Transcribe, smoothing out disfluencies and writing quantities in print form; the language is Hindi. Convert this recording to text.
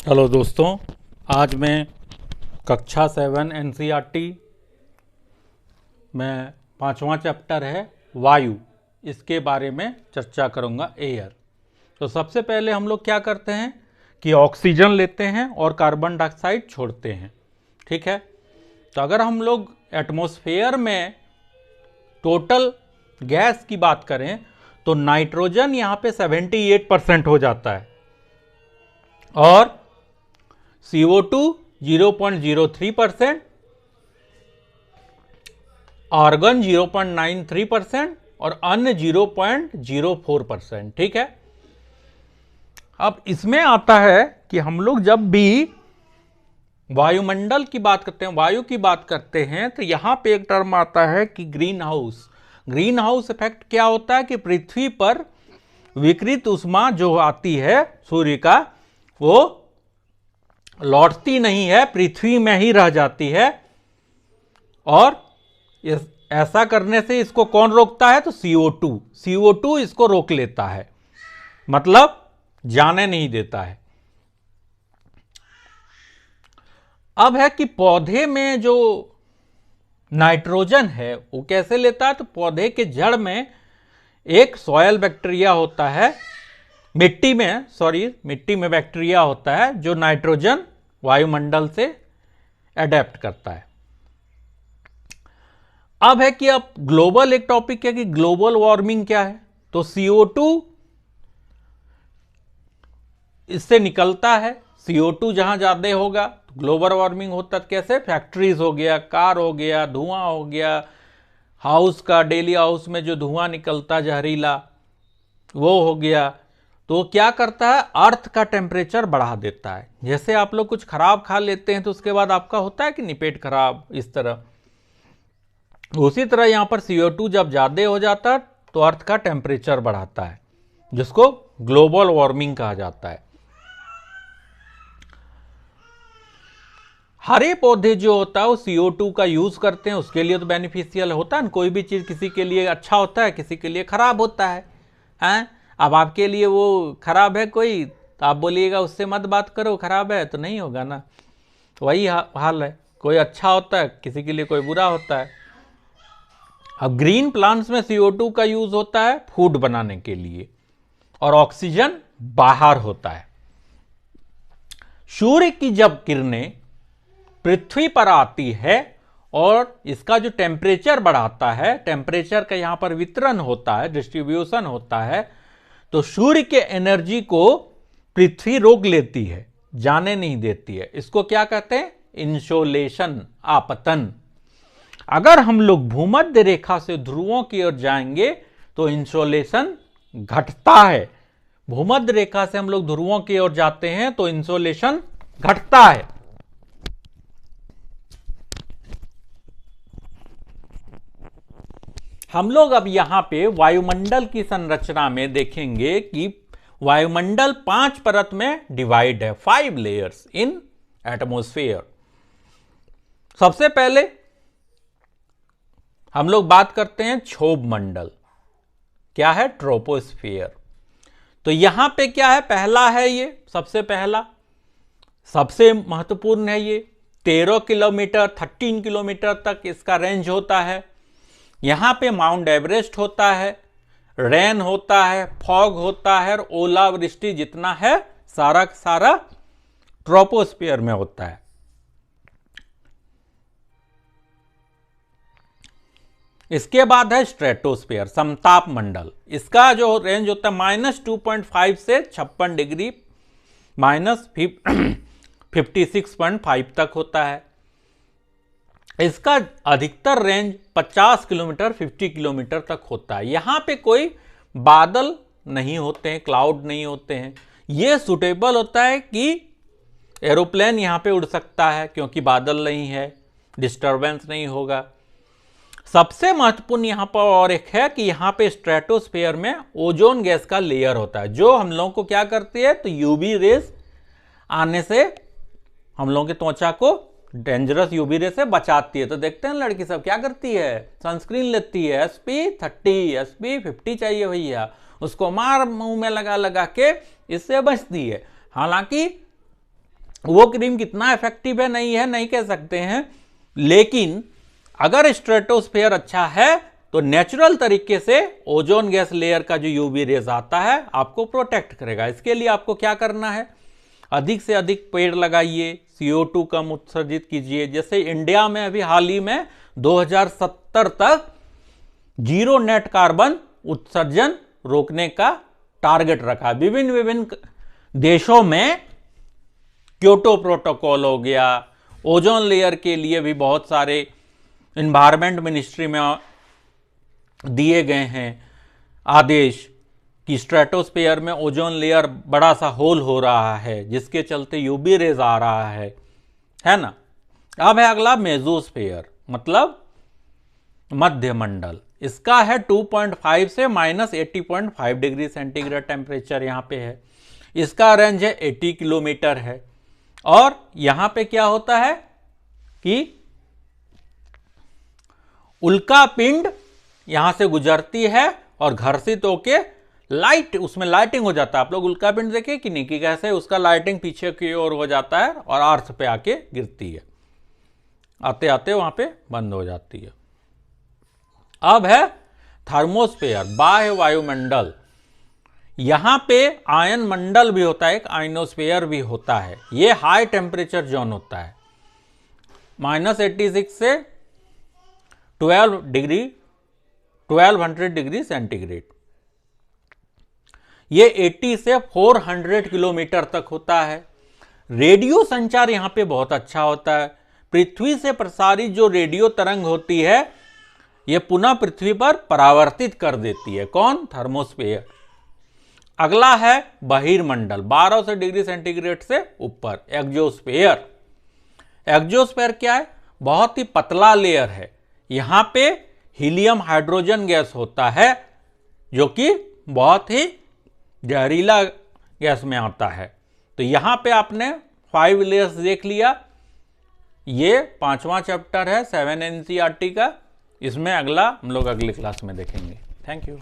हेलो दोस्तों, आज मैं कक्षा 7 एनसीईआरटी में 5वां चैप्टर है वायु, इसके बारे में चर्चा करूंगा। एयर। तो सबसे पहले हम लोग क्या करते हैं कि ऑक्सीजन लेते हैं और कार्बन डाइऑक्साइड छोड़ते हैं। ठीक है। तो अगर हम लोग एटमॉस्फेयर में टोटल गैस की बात करें तो नाइट्रोजन यहाँ पे 78% हो जाता है और CO2 0.03%, आर्गन 0.93% और अन्य 0.04%। ठीक है। अब इसमें आता है कि हम लोग जब भी वायुमंडल की बात करते हैं, वायु की बात करते हैं, तो यहां पे एक टर्म आता है कि green house. Green house effect क्या होता है कि पृथ्वी पर विकृत ऊष्मा जो आती है सूर्य का, वो लौटती नहीं है, पृथ्वी में ही रह जाती है। और ऐसा करने से इसको कौन रोकता है? तो CO2 इसको रोक लेता है, मतलब जाने नहीं देता है। अब है कि पौधे में जो नाइट्रोजन है वो कैसे लेता है? तो पौधे के जड़ में एक सॉयल बैक्टीरिया होता है, मिट्टी में बैक्टीरिया होता है जो नाइट्रोजन वायुमंडल से अडेप्ट करता है। अब है कि अब ग्लोबल एक टॉपिक है कि ग्लोबल वार्मिंग क्या है। तो CO2 इससे निकलता है, CO2 जहां ज्यादा होगा तो ग्लोबल वार्मिंग होता है। कैसे? फैक्ट्रीज हो गया, कार हो गया, धुआं हो गया, हाउस का डेली हाउस में जो धुआं निकलता जहरीला वो हो गया। तो क्या करता है? अर्थ का टेम्परेचर बढ़ा देता है। जैसे आप लोग कुछ खराब खा लेते हैं तो उसके बाद आपका होता है कि नहीं पेट खराब, इस तरह। उसी तरह यहां पर CO2 जब ज्यादा हो जाता है तो अर्थ का टेम्परेचर बढ़ाता है, जिसको ग्लोबल वार्मिंग कहा जाता है। हरे पौधे जो होता है वो CO2 का यूज करते हैं, उसके लिए तो बेनिफिशियल होता है ना। कोई भी चीज किसी के लिए अच्छा होता है, किसी के लिए खराब होता है। हैं? अब आपके लिए वो खराब है कोई, तो आप बोलिएगा उससे मत बात करो, खराब है, तो नहीं होगा ना। तो वही हाल है, कोई अच्छा होता है, किसी के लिए कोई बुरा होता है। अब ग्रीन प्लांट्स में CO2 का यूज होता है फूड बनाने के लिए, और ऑक्सीजन बाहर होता है। सूर्य की जब किरणें पृथ्वी पर आती है और इसका जो टेम्परेचर बढ़ाता है, टेम्परेचर का यहां पर वितरण होता है, डिस्ट्रीब्यूशन होता है, तो सूर्य के एनर्जी को पृथ्वी रोक लेती है, जाने नहीं देती है। इसको क्या कहते हैं? इंसोलेशन, आपतन। अगर हम लोग भूमध्य रेखा से ध्रुवों की ओर जाएंगे तो इंसोलेशन घटता है। भूमध्य रेखा से हम लोग ध्रुवों की ओर जाते हैं तो इंसोलेशन घटता है। हम लोग अब यहां पे वायुमंडल की संरचना में देखेंगे कि वायुमंडल 5 परत में डिवाइड है, 5 लेयर्स इन एटमॉस्फेयर। सबसे पहले हम लोग बात करते हैं क्षोभ मंडल। क्या है? ट्रोपोस्फियर। तो यहां पे क्या है? पहला है ये, सबसे पहला, सबसे महत्वपूर्ण है ये। 13 किलोमीटर 13 किलोमीटर तक इसका रेंज होता है। यहां पे माउंट एवरेस्ट होता है, रेन होता है, फॉग होता है, और ओलावृष्टि जितना है सारा सारा ट्रोपोस्फियर में होता है। इसके बाद है स्ट्रेटोस्फियर, समताप मंडल। इसका जो रेंज होता है -2.5 से 56 डिग्री -56.5 तक होता है। इसका अधिकतर रेंज 50 किलोमीटर 50 किलोमीटर तक होता है। यहां पे कोई बादल नहीं होते हैं, क्लाउड नहीं होते हैं। यह सुटेबल होता है कि एरोप्लेन यहां पे उड़ सकता है क्योंकि बादल नहीं है, डिस्टरबेंस नहीं होगा। सबसे महत्वपूर्ण यहां पर और एक है कि यहां पे स्ट्रेटोस्फेयर में ओजोन गैस का लेयर होता है, जो हम लोगों को क्या करती है? तो यूवी रेस आने से हम लोगों की त्वचा को डेंजरस यूवी रे से बचाती है। तो देखते हैं लड़की सब क्या करती है? सनस्क्रीन लेती है, SP30 SP50 चाहिए भैया, उसको मार मुंह में लगा लगा के इससे बचती है। हालांकि वो क्रीम कितना इफेक्टिव है नहीं कह सकते हैं, लेकिन अगर स्ट्रेटोस्फेयर अच्छा है तो नेचुरल तरीके से ओजोन गैस लेयर का जो यूवी रेज आता है आपको प्रोटेक्ट करेगा। इसके लिए आपको क्या करना है, अधिक से अधिक पेड़ लगाइए, CO2 कम उत्सर्जित कीजिए। जैसे इंडिया में अभी हाल ही में 2070 तक जीरो नेट कार्बन उत्सर्जन रोकने का टारगेट रखा। विभिन्न देशों में क्योटो प्रोटोकॉल हो गया, ओजोन लेयर के लिए भी बहुत सारे एनवायरमेंट मिनिस्ट्री में दिए गए हैं आदेश कि स्ट्रेटोस्फेयर में ओजोन लेयर बड़ा सा होल हो रहा है जिसके चलते यूवी रेज आ रहा है ना। अब है अगला मेसोस्फेयर, मतलब मध्य मंडल। इसका है 2.5 से -80.5 डिग्री सेंटीग्रेड टेम्परेचर यहां पे है। इसका रेंज है 80 किलोमीटर है। और यहां पे क्या होता है कि उल्का पिंड यहां से गुजरती है और घर्षित होके उसमें लाइटिंग हो जाता है। आप लोग उल्का पिंड देखे कि नहीं, कि कैसे उसका लाइटिंग पीछे की ओर हो जाता है और अर्थ पे आके गिरती है, आते आते वहां पे बंद हो जाती है। अब है थर्मोस्फेयर, बाह्य वायुमंडल। यहां पे आयन मंडल भी होता है, एक आयनोस्फेयर भी होता है। ये हाई टेम्परेचर जोन होता है, -86 से 1200 डिग्री सेंटीग्रेड। ये 80 से 400 किलोमीटर तक होता है। रेडियो संचार यहां पे बहुत अच्छा होता है। पृथ्वी से प्रसारित जो रेडियो तरंग होती है ये पुनः पृथ्वी पर परावर्तित कर देती है। कौन? थर्मोस्फेयर। अगला है बहिर्मंडल, 1200 डिग्री सेंटीग्रेड से ऊपर, एक्सोस्फेयर। एक्सोस्फेयर क्या है? बहुत ही पतला लेयर है। यहां पे हीलियम हाइड्रोजन गैस होता है जो कि बहुत ही जहरीला गैस में आता है। तो यहां पे आपने 5 लेयर्स देख लिया। ये 5वां चैप्टर है 7 NCERT का। इसमें अगला हम लोग अगली क्लास में देखेंगे। Thank you.